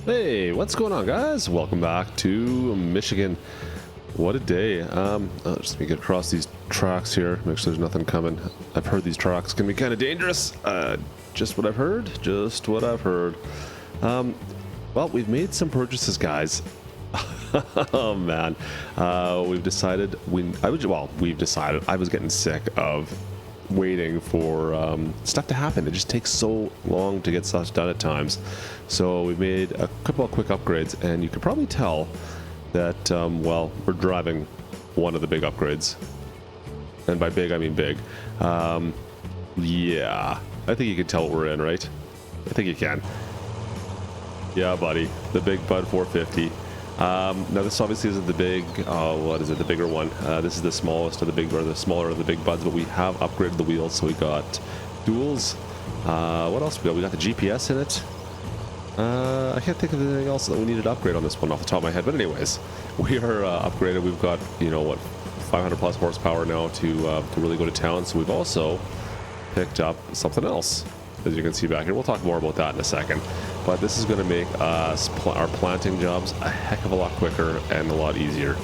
Hey, what's going on, guys? Welcome back to Michigan. What a day. Just let me get across these tracks here, make sure there's nothing coming. I've heard these tracks can be kind of dangerous. Just what I've heard. Well, we've made some purchases, guys. Oh man, we've decided I was getting sick of waiting for stuff to happen. It just takes so long to get stuff done at times. So we made a couple of quick upgrades, and you can probably tell that well, we're driving one of the big upgrades, and by big I mean big. Yeah, I think you can tell what we're in, right? I think you can. Yeah, buddy, the big Bud 450. Now this obviously isn't the big, what is it, the bigger one. This is the smallest of the big, or the smaller of the big buds, but we have upgraded the wheels, so we got duals. What else we got? We got the GPS in it. I can't think of anything else that we needed to upgrade on this one off the top of my head, but anyways, we are upgraded. We've got, you know what, 500 plus horsepower now to really go to town. So we've also picked up something else, as you can see back here. We'll talk more about that in a second, but this is going to make us our planting jobs a heck of a lot quicker and a lot easier.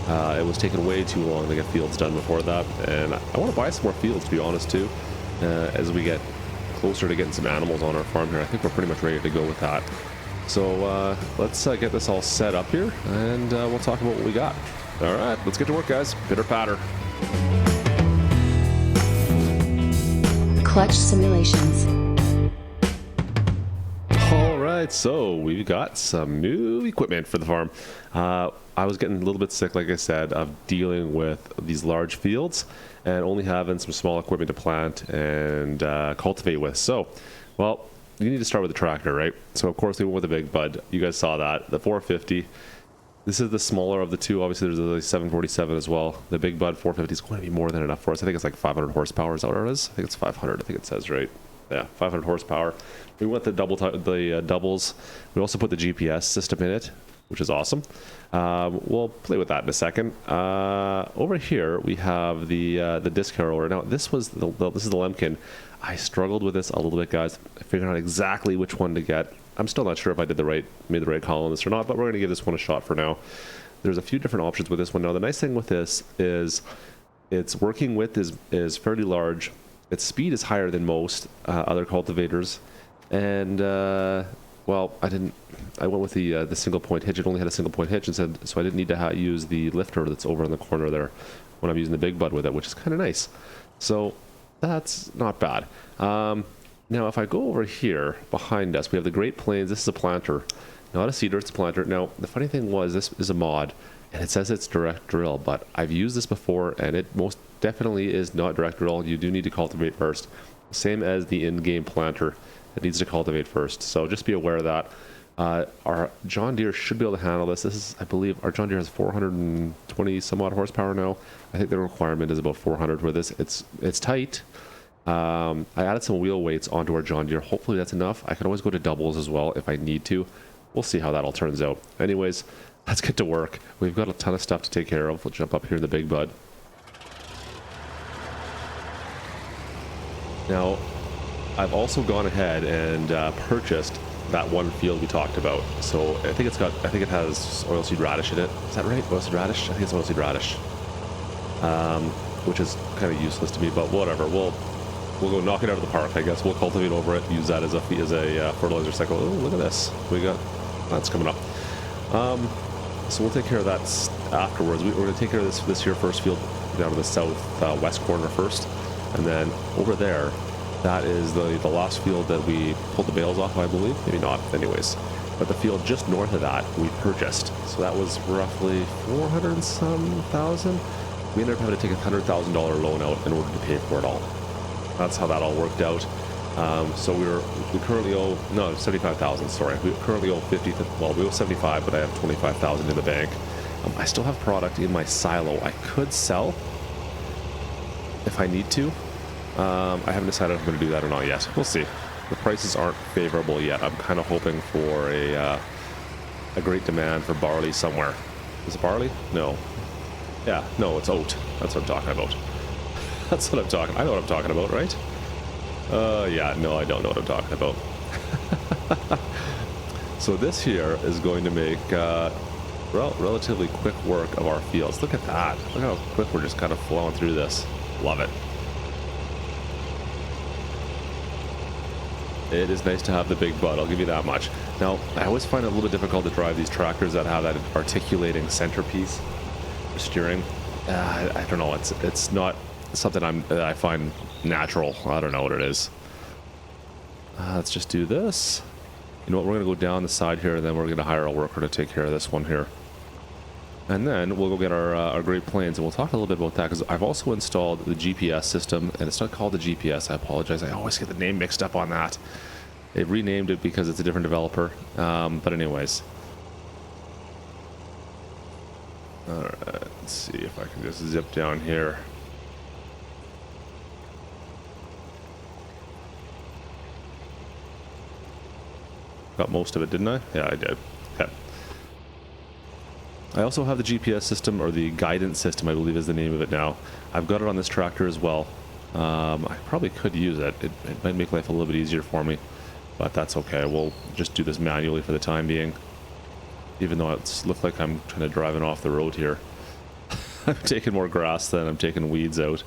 It was taking way too long to get fields done before that, and I want to buy some more fields, to be honest, too, as we get closer to getting some animals on our farm here. I think we're pretty much ready to go with that. So let's get this all set up here, and we'll talk about what we got. All right, let's get to work, guys. Pitter patter. Klutch simulations. Alright, so we've got some new equipment for the farm. I was getting a little bit sick, like I said, of dealing with these large fields and only having some small equipment to plant and cultivate with. So, well, you need to start with the tractor, right? So of course we went with the big bud. You guys saw that, the 450. This is the smaller of the two. Obviously there's the 747 as well. The big bud 450 is going to be more than enough for us. I think it's like 500 horsepower. Is that what it is? I think it's 500. I think it says right. Yeah, 500 horsepower. We went the doubles. We also put the GPS system in it, which is awesome. We'll play with that in a second. Over here we have the disc harrower. Now this is the Lemkin. I struggled with this a little bit, guys. I figured out exactly which one to get. I'm still not sure if I made the right call on this or not, but we're going to give this one a shot for now. There's a few different options with this one. Now the nice thing with this is its working width is fairly large. Its speed is higher than most other cultivators, and well, I went with the single point hitch. It only had a single point hitch, and so I didn't need to use the lifter that's over in the corner there when I'm using the big bud with it, which is kind of nice. So that's not bad. Now if I go over here behind us, we have the Great Plains. This is a planter, not a seeder, it's a planter. Now the funny thing was, this is a mod, and it says it's direct drill, but I've used this before, and it most definitely is not direct drill. You do need to cultivate first, same as the in-game planter. It needs to cultivate first, so just be aware of that. Our John Deere should be able to handle this. This is, I believe, our John Deere has 420 some odd horsepower now. I think the requirement is about 400 for this. It's tight. I added some wheel weights onto our John Deere. Hopefully that's enough. I can always go to doubles as well if I need to. We'll see how that all turns out. Anyways, let's get to work. We've got a ton of stuff to take care of. We'll jump up here in the big bud. Now, I've also gone ahead and purchased that one field we talked about. So I think it has oilseed radish in it. Is that right? Oilseed radish? I think it's oilseed radish. Which is kind of useless to me, but whatever. We'll go knock it out of the park, I guess. We'll cultivate over it, use that as a fertilizer cycle. Oh, look at this. We got that's coming up. So we'll take care of that afterwards. We're going to take care of this here first field down to the south west corner first, and then over there, that is the last field that we pulled the bales off, I believe. Maybe not, anyways. But the field just north of that we purchased. So that was roughly 400 and some thousand. We ended up having to take a $100,000 loan out in order to pay for it all. That's how that all worked out. So we currently owe, no, 75,000, sorry. We currently owe 50, well, we owe 75, but I have 25,000 in the bank. I still have product in my silo I could sell if I need to. I haven't decided if I'm going to do that or not yet. We'll see. The prices aren't favorable yet. I'm kind of hoping for a great demand for barley somewhere. Is it barley? No. Yeah, no, it's oat. That's what I'm talking about. That's what I'm talking. I know what I'm talking about, right? Yeah, no, I don't know what I'm talking about. So this here is going to make relatively quick work of our fields. Look at that. Look how quick we're just kind of flowing through this. Love it. It is nice to have the big butt, I'll give you that much. Now, I always find it a little bit difficult to drive these tractors that have that articulating centerpiece for steering. I don't know, it's not something I find natural. I don't know what it is. Let's just do this. You know what, we're going to go down the side here, and then we're going to hire a worker to take care of this one here. And then we'll go get our Great Plains, and we'll talk a little bit about that, because I've also installed the GPS system, and it's not called the GPS, I apologize. I always get the name mixed up on that. They renamed it because it's a different developer. But anyways. Alright, let's see if I can just zip down here. Got most of it, didn't I? Yeah, I did. Okay. I also have the GPS system, or the guidance system, I believe is the name of it now. I've got it on this tractor as well. I probably could use it. It might make life a little bit easier for me, but that's okay. We'll just do this manually for the time being. Even though it looks like I'm kind of driving off the road here. I'm taking more grass than I'm taking weeds out.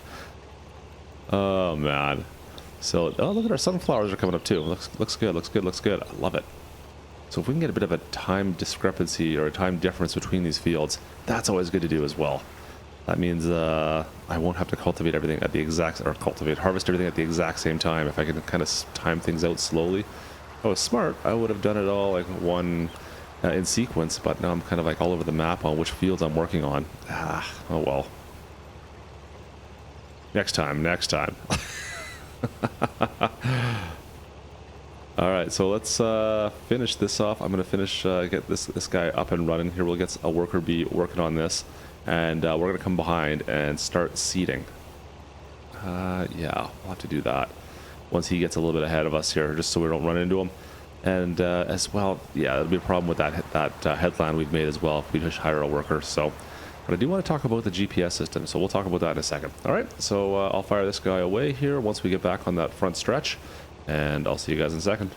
Oh, man. So, oh, look at our sunflowers are coming up too. Looks good, looks good, looks good. I love it. So if we can get a bit of a time discrepancy or a time difference between these fields, that's always good to do as well. That means I won't have to cultivate everything at the exact, or harvest everything at the exact same time. If I can kind of time things out slowly. If I was smart, I would have done it all like one in sequence, but now I'm kind of like all over the map on which fields I'm working on. Oh well. Next time. Alright, so let's finish this off. I'm going to finish, get this guy up and running. Here we'll get a worker bee working on this. And we're going to come behind and start seeding. Yeah, we'll have to do that once he gets a little bit ahead of us here, just so we don't run into him. And as well, yeah, there'll be a problem with that headland we've made as well if we just hire a worker. So, but I do want to talk about the GPS system, so we'll talk about that in a second. Alright, so I'll fire this guy away here once we get back on that front stretch. And I'll see you guys in a second.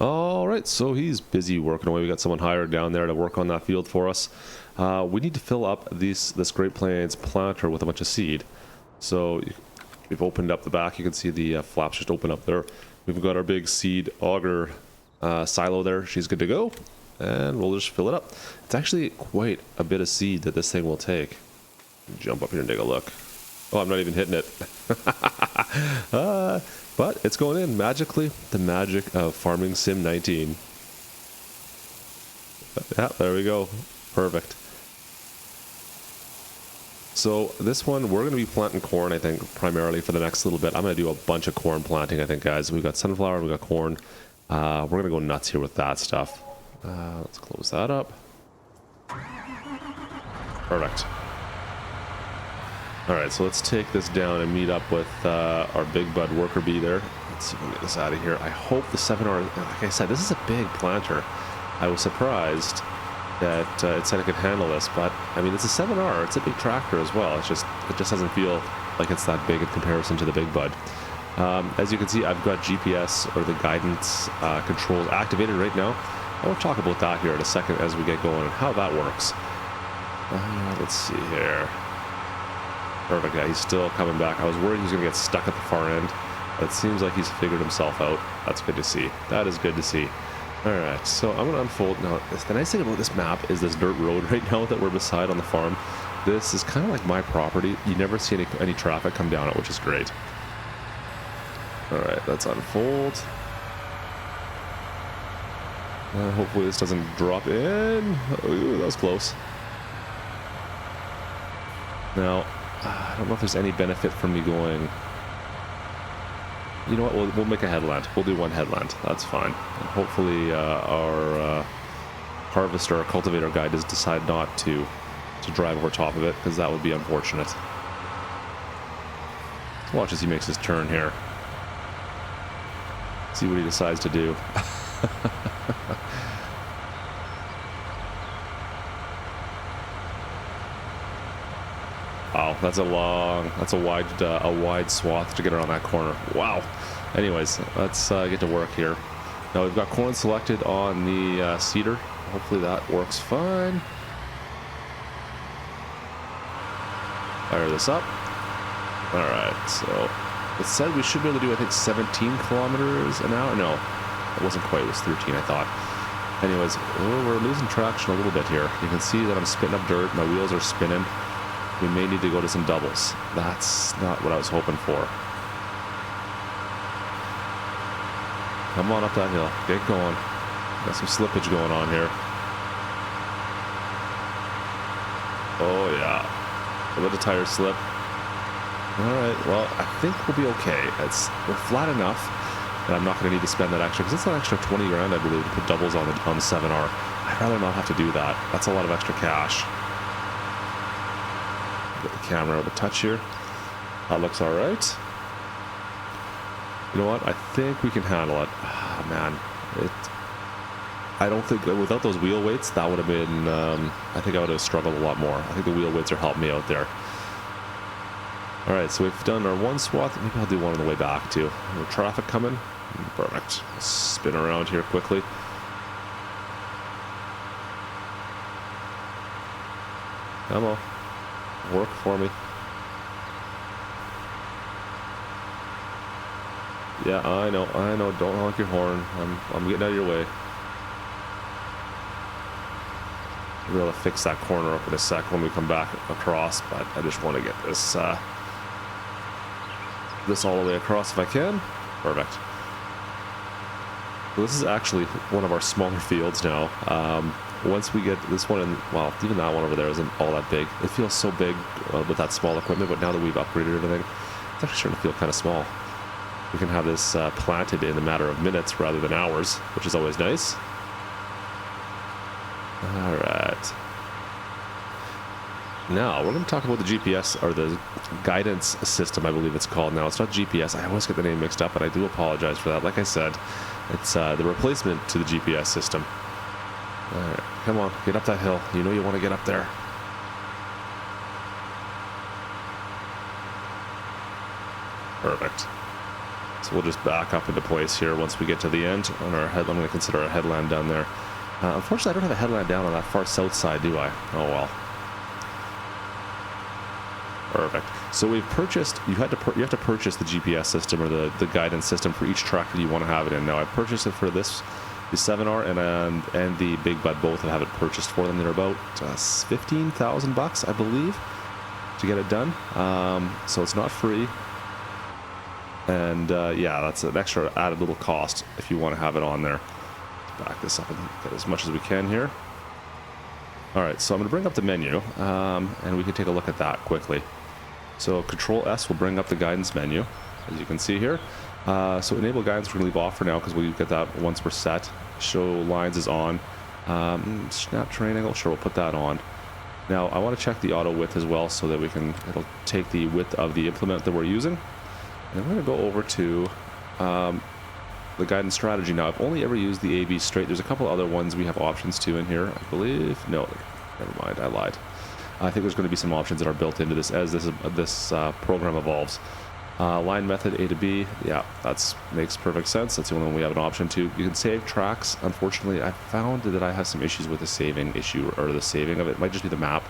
Alright, so he's busy working away. We got someone hired down there to work on that field for us. We need to fill up this Great Plains planter with a bunch of seed. So we've opened up the back. You can see the flaps just open up there. We've got our big seed auger silo there. She's good to go. And we'll just fill it up. It's actually quite a bit of seed that this thing will take. Jump up here and take a look. Oh, I'm not even hitting it. But it's going in magically. The magic of Farming Sim 19. Yeah, there we go. Perfect. So this one, we're going to be planting corn, I think, primarily for the next little bit. I'm going to do a bunch of corn planting, I think, guys. We've got sunflower, we've got corn. We're going to go nuts here with that stuff. Let's close that up. Perfect. Alright, so let's take this down and meet up with our big bud worker bee there. Let's see if we can get this out of here. I hope the 7R, like I said, this is a big planter. I was surprised that it said it could handle this, but I mean, it's a 7R, it's a big tractor as well. It just doesn't feel like it's that big in comparison to the big bud. As you can see, I've got GPS, or the guidance controls activated right now. I will talk about that here in a second as we get going and how that works. Let's see here. Perfect, yeah, he's still coming back. I was worried he was going to get stuck at the far end. But it seems like he's figured himself out. That's good to see. That is good to see. Alright, so I'm going to unfold. Now, the nice thing about this map is this dirt road right now that we're beside on the farm. This is kind of like my property. You never see any traffic come down it, which is great. Alright, let's unfold. Hopefully this doesn't drop in. Ooh, that was close. Now, I don't know if there's any benefit from me going... You know what, we'll make a headland. We'll do one headland. That's fine. And hopefully our harvester or cultivator guy does decide not to drive over top of it, because that would be unfortunate. Let's watch as he makes his turn here. See what he decides to do. Wow. that's a wide swath to get around that corner. Wow. Anyways, let's get to work here. Now we've got corn selected on the cedar. Hopefully that works fine. Fire this up. All right, so it said we should be able to do, I think, 17 kilometers an hour. No, it wasn't quite. It was 13, I thought. Anyways, we're losing traction a little bit here. You can see that I'm spitting up dirt. My wheels are spinning. We may need to go to some doubles. That's not what I was hoping for. Come on up that hill. Get going. Got some slippage going on here. Oh, yeah. A little tire slip. All right. Well, I think we'll be okay. We're flat enough that I'm not going to need to spend that extra, because it's an extra 20 grand, I believe, to put doubles on the 7R. I'd rather not have to do that. That's a lot of extra cash. Get the camera out of touch here. That looks all right. You know what? I think we can handle it. Ah, man. I don't think, without those wheel weights, that would have been, I think I would have struggled a lot more. I think the wheel weights are helping me out there. All right, so we've done our one swath. Maybe I'll do one on the way back too. No traffic coming. Perfect. Spin around here quickly. Come on. Work for me. Yeah, I know. Don't honk your horn. I'm getting out of your way. We'll be able to fix that corner up in a sec when we come back across, but I just want to get this this all the way across if I can. Perfect. Well, this is actually one of our smaller fields now. Once we get this one in, well, even that one over there isn't all that big. It feels so big with that small equipment, but now that we've upgraded everything, it's actually starting to feel kind of small. We can have this planted in a matter of minutes rather than hours, which is always nice. All right. Now, we're going to talk about the GPS, or the guidance system, I believe it's called now. It's not GPS. I always get the name mixed up, and I do apologize for that. Like I said, it's the replacement to the GPS system. All right, come on, get up that hill. You know you want to get up there. Perfect. So we'll just back up into place here once we get to the end on our headland. I'm going to consider our headland down there. Unfortunately, I don't have a headland down on that far south side, do I? Oh well. Perfect. So we've purchased. You have to purchase the GPS system, or the guidance system for each track that you want to have it in. Now I purchased it for the 7R and the Big Bud. Both I have it purchased for them. They're about $15,000, I believe, to get it done. So it's not free. And yeah, that's an extra added little cost if you want to have it on there. Back this up and get as much as we can here. All right, so I'm going to bring up the menu, and we can take a look at that quickly. So Control S will bring up the guidance menu, as you can see here. So enable guidance we're going to leave off for now, because we'll get that once we're set. Show lines is on. Snap terrain angle, sure, we'll put that on. Now I want to check the auto width as well, so that it'll take the width of the implement that we're using. And we're going to go over to the guidance strategy. Now I've only ever used the AB straight. There's a couple other ones we have options to in here, I believe. No, never mind, I lied. I think there's going to be some options that are built into this as this program evolves. Line method A to B, yeah, that makes perfect sense. That's the only one we have an option to. You can save tracks. Unfortunately, I found that I have some issues with the saving issue, or the saving of it. It might just be the map,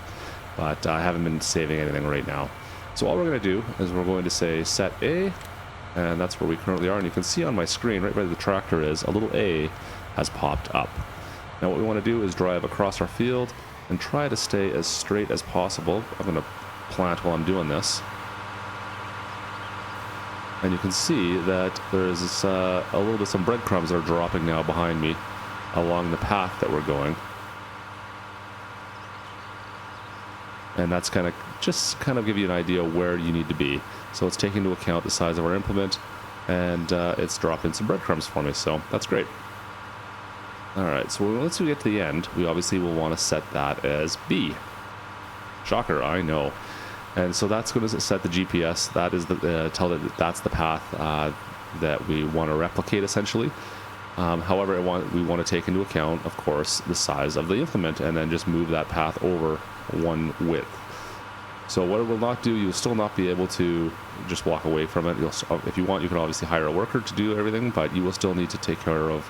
but I haven't been saving anything right now. So all we're going to do is we're going to say set A, and that's where we currently are. And you can see on my screen, right where the tractor is, a little A has popped up. Now what we want to do is drive across our field and try to stay as straight as possible. I'm going to plant while I'm doing this. And you can see that there's this, a little bit some breadcrumbs that are dropping now behind me along the path that we're going. And that's kind of give you an idea where you need to be. So it's taking into account the size of our implement, and it's dropping some breadcrumbs for me, so that's great. All right, so once we get to the end, we obviously will want to set that as B. Shocker, I know. And so that's going to set the GPS. That is tell that that's the path that we want to replicate, essentially. However, we want to take into account, of course, the size of the implement, and then just move that path over one width. So what it will not do, you'll still not be able to just walk away from it. If you want, you can obviously hire a worker to do everything, but you will still need to take care of,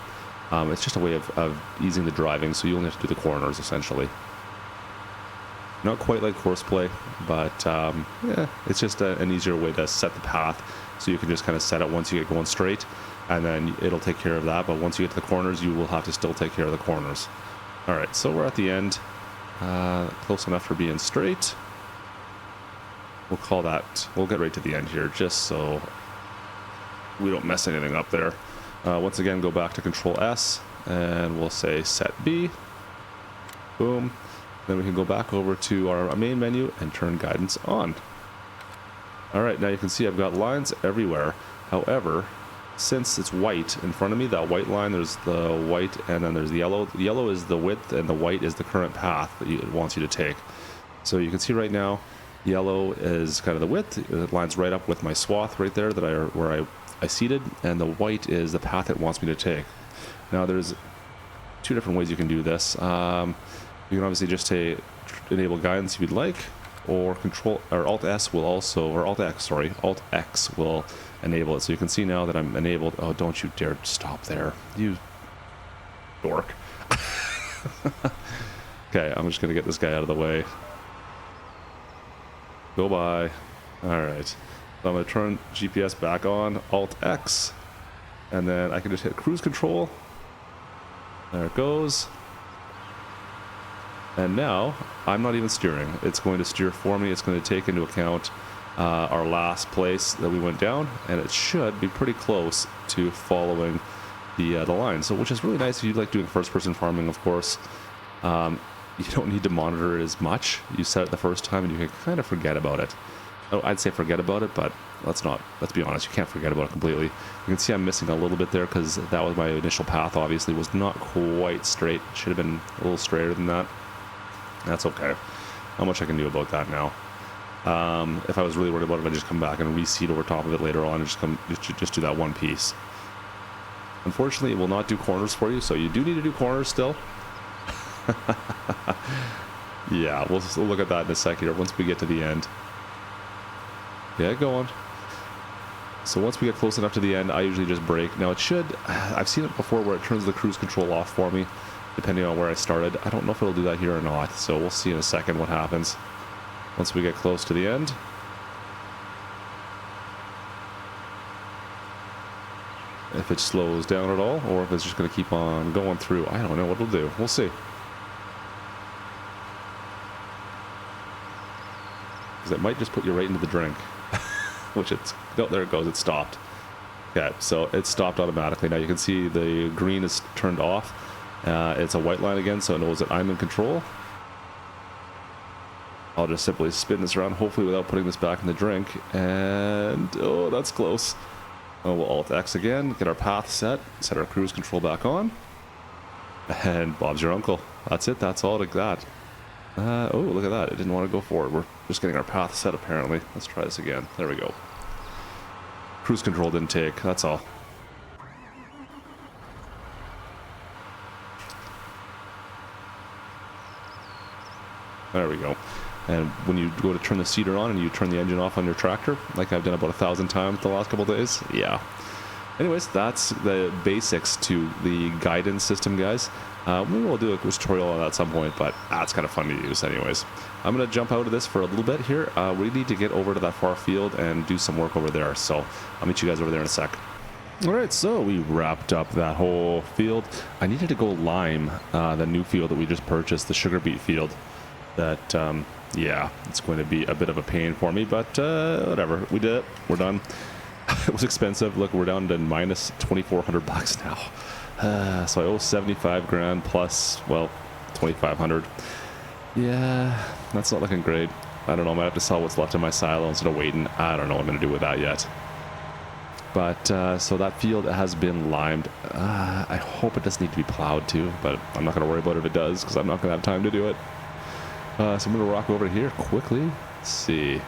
it's just a way of easing the driving, so you only have to do the corners, essentially. Not quite like horseplay, but yeah, it's just an easier way to set the path, so you can just kind of set it once you get going straight, and then it'll take care of that. But once you get to the corners, you will have to still take care of the corners. All right, so we're at the end, close enough for being straight. We'll call that, we'll get right to the end here, just so we don't mess anything up there. Once again, go back to Control S, and we'll say Set B. Boom. Then we can go back over to our main menu and turn guidance on. All right, now you can see I've got lines everywhere. However, since it's white in front of me, that white line, there's the white and then there's the yellow. The yellow is the width and the white is the current path that it wants you to take. So you can see right now, yellow is kind of the width. It lines right up with my swath right there that where I seated, and the white is the path it wants me to take. Now there's two different ways you can do this. You can obviously just say enable guidance if you'd like, or Control or Alt S will also, or Alt X, sorry, Alt X will enable it. So you can see now that I'm enabled. Oh, don't you dare stop there, you dork. Okay, I'm just gonna get this guy out of the way. Go by. All right, so I'm gonna turn GPS back on, Alt X, and then I can just hit cruise control. There it goes. And now I'm not even steering. It's going to steer for me. It's going to take into account our last place that we went down, and it should be pretty close to following the line. So, which is really nice if you like doing first-person farming, of course. You don't need to monitor it as much. You set it the first time, and you can kind of forget about it. Oh, I'd say forget about it, but let's be honest. You can't forget about it completely. You can see I'm missing a little bit there because that was my initial path. Obviously, was not quite straight. Should have been a little straighter than that. That's okay. Not much I can do about that now. If I was really worried about it, I'd just come back and reseat over top of it later on and just do that one piece. Unfortunately, it will not do corners for you, so you do need to do corners still. Yeah, we'll look at that in a second here once we get to the end. Yeah, go on. So once we get close enough to the end, I usually just brake. Now it should, I've seen it before where it turns the cruise control off for me, depending on where I started. I don't know if it'll do that here or not, so we'll see in a second what happens once we get close to the end. If it slows down at all, or if it's just going to keep on going through. I don't know what it'll do. We'll see. Because it might just put you right into the drink. Which it's, oh, there it goes, it stopped. Okay, so it stopped automatically. Now you can see the green is turned off. It's a white line again, so it knows that I'm in control. I'll just simply spin this around, hopefully without putting this back in the drink. And, oh, that's close. Oh, we'll Alt X again, get our path set our cruise control back on. And Bob's your uncle. That's it, that's all like that. Oh, look at that, it didn't want to go forward. We're just getting our path set apparently. Let's try this again. There we go. Cruise control didn't take, that's all. There we go. And when you go to turn the seater on and you turn the engine off on your tractor, like I've done about 1,000 times the last couple of days, yeah. Anyways, that's the basics to the guidance system, guys. Maybe we'll do a tutorial on that at some point, but it's kind of fun to use anyways. I'm going to jump out of this for a little bit here. We need to get over to that far field and do some work over there, so I'll meet you guys over there in a sec. Alright, so we wrapped up that whole field. I needed to go lime the new field that we just purchased, the sugar beet field. That, yeah, it's going to be a bit of a pain for me, but whatever. We did it. We're done. It was expensive. Look, we're down to minus 2,400 bucks now. So I owe 75 grand plus, well, 2,500. Yeah, that's not looking great. I don't know. I might have to sell what's left in my silo instead of waiting. I don't know what I'm going to do with that yet. But, so that field has been limed. I hope it doesn't need to be plowed too, but I'm not going to worry about it if it does, because I'm not going to have time to do it. So I'm going to rock over here quickly. Let's see.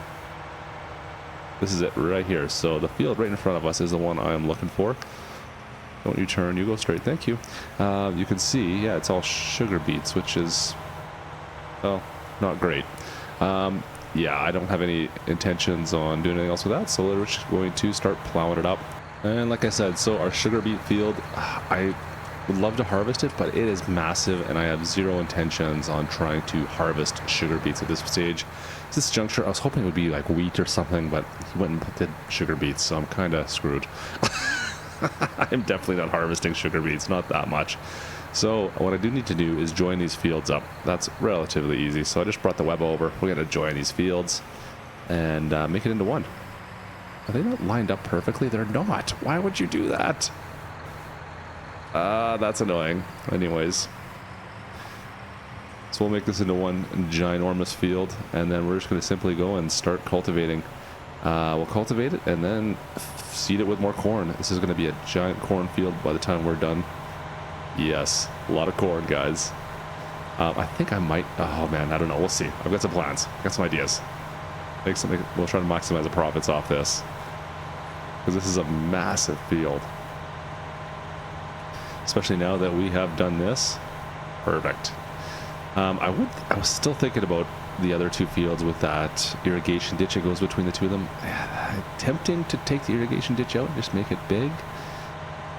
This is it right here. So the field right in front of us is the one I am looking for. Don't you turn, you go straight. Thank you. You can see, yeah, it's all sugar beets, which is, well, not great. yeah, I don't have any intentions on doing anything else with that, so we're just going to start plowing it up. And like I said, so our sugar beet field, I would love to harvest it, but it is massive, and I have zero intentions on trying to harvest sugar beets at this stage. This juncture, I was hoping it would be like wheat or something, but he went and did sugar beets, so I'm kind of screwed. I'm definitely not harvesting sugar beets, not that much. So what I do need to do is join these fields up. That's relatively easy. So I just brought the web over. We're going to join these fields and make it into one. Are they not lined up perfectly? They're not. Why would you do that? That's annoying. Anyways. So we'll make this into one ginormous field, and then we're just going to simply go and start cultivating. We'll cultivate it and then seed it with more corn. This is going to be a giant corn field by the time we're done. Yes, a lot of corn, guys. I think I might... Oh, man, I don't know. We'll see. I've got some plans. Got some ideas. We'll try to maximize the profits off this, because this is a massive field. Especially now that we have done this. Perfect. I was still thinking about the other two fields with that irrigation ditch that goes between the two of them. Tempting to take the irrigation ditch out and just make it big.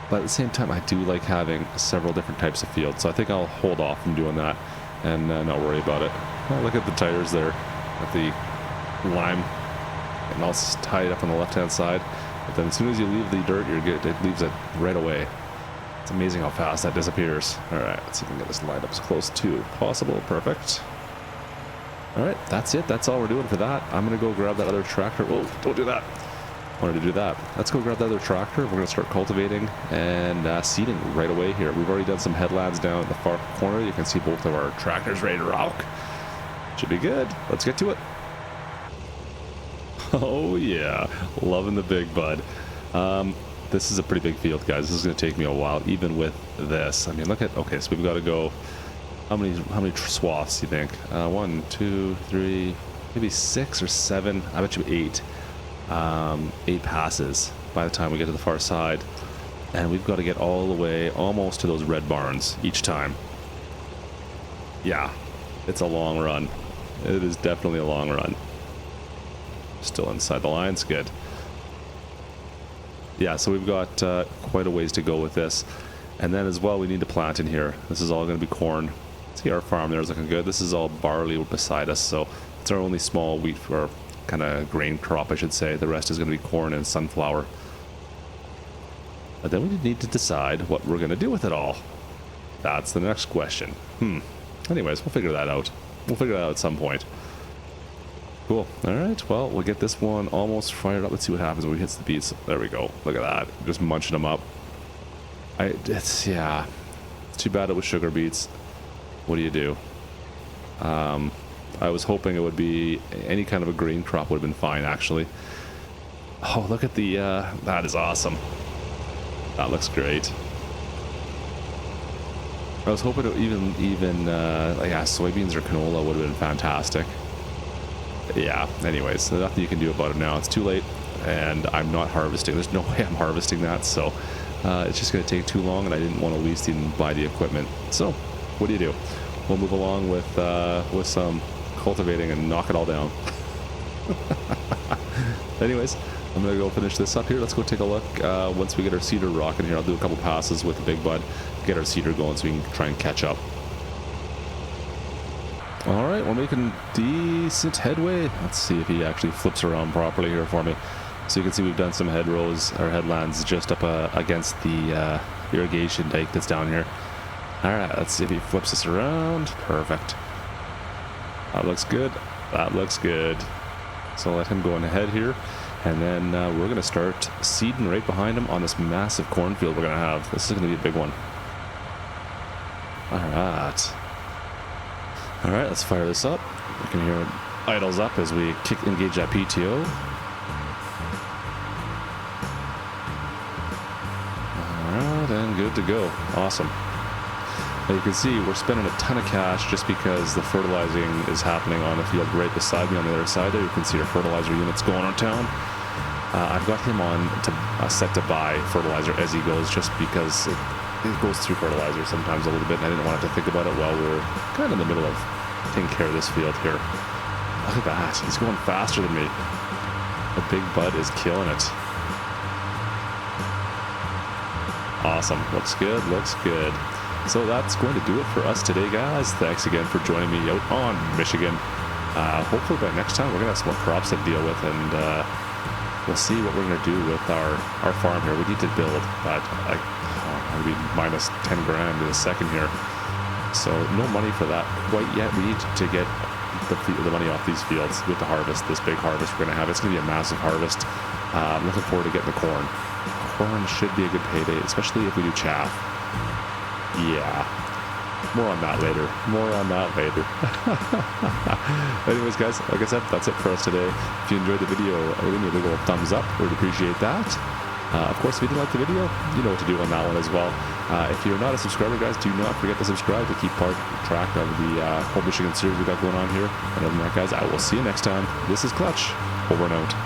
But at the same time, I do like having several different types of fields. So I think I'll hold off from doing that and not worry about it. Oh, look at the tires there at the lime. And all tied up on the left-hand side. But then as soon as you leave the dirt, you're good. It leaves it right away. It's amazing how fast that disappears. Alright, let's see if we can get this lined up as close to possible. Perfect. Alright, that's it. That's all we're doing for that. I'm going to go grab that other tractor. Whoa, don't do that. I wanted to do that. Let's go grab the other tractor. We're going to start cultivating and seeding right away here. We've already done some headlands down at the far corner. You can see both of our tractors ready to rock. Should be good. Let's get to it. Oh yeah, loving the big bud. This is a pretty big field, guys. This is going to take me a while, even with this. I mean, look at... Okay, so we've got to go... How many swaths do you think? 1, 2, 3, maybe 6 or 7. I bet you 8. 8 passes by the time we get to the far side. And we've got to get all the way almost to those red barns each time. Yeah, it's a long run. It is definitely a long run. Still inside the lines. Good. Yeah, so we've got quite a ways to go with this. And then as well, we need to plant in here. This is all going to be corn. See, our farm there is looking good. This is all barley beside us, so it's our only small wheat, or kind of grain crop, I should say. The rest is going to be corn and sunflower. But then we need to decide what we're going to do with it all. That's the next question. Anyways, we'll figure that out. We'll figure that out at some point. Cool. Alright, well, we'll get this one almost fired up. Let's see what happens when we hit the beets. There we go. Look at that. Just munching them up. It's too bad it was sugar beets. What do you do? I was hoping it would be any kind of a green crop would have been fine, actually. Oh, look at the... that is awesome. That looks great. I was hoping it even soybeans or canola would have been fantastic. Yeah, anyways, there's nothing you can do about it now. It's too late, and I'm not harvesting. There's no way I'm harvesting that, so it's just going to take too long, and I didn't want to at least even buy the equipment. So, what do? We'll move along with some cultivating and knock it all down. Anyways, I'm going to go finish this up here. Let's go take a look. Once we get our seeder rocking here, I'll do a couple passes with the big bud, get our seeder going so we can try and catch up. Alright, we're making decent headway. Let's see if he actually flips around properly here for me. So you can see we've done some headrows, or headlands, just up against the irrigation dike that's down here. Alright, let's see if he flips us around. Perfect. That looks good. That looks good. So I'll let him go on ahead here. And then we're going to start seeding right behind him on this massive cornfield we're going to have. This is going to be a big one. Alright. Alright, let's fire this up. You can hear it idles up as we engage that PTO. Alright, and good to go. Awesome. Now you can see we're spending a ton of cash just because the fertilizing is happening on the field right beside me on the other side there. You can see our fertilizer units going on town. I've got him on set to buy fertilizer as he goes, just because it goes through fertilizer sometimes a little bit, and I didn't want to have to think about it while we were kind of in the middle of taking care of this field here. Look at that. He's going faster than me. The big bud is killing it. Awesome. Looks good. Looks good. So that's going to do it for us today, guys. Thanks again for joining me out on Michigan. Hopefully by next time we're going to have some more crops to deal with, and we'll see what we're going to do with our farm here. We need to build, but I'm going to be minus 10 grand in a second here. So no money for that quite yet. We need to get the money off these fields with the harvest, this big harvest we're going to have. It's going to be a massive harvest. I'm looking forward to getting the corn. Corn should be a good payday, especially if we do chaff. Yeah, more on that later. More on that later. Anyways, guys, like I said, that's it for us today. If you enjoyed the video, leave me a big old thumbs up. We'd appreciate that. Of course, if you didn't like the video, you know what to do on that one as well. If you're not a subscriber, guys, do not forget to subscribe to keep track of the whole Michigan series we got going on here. And other than that, guys, I will see you next time. This is Klutch. Over and out.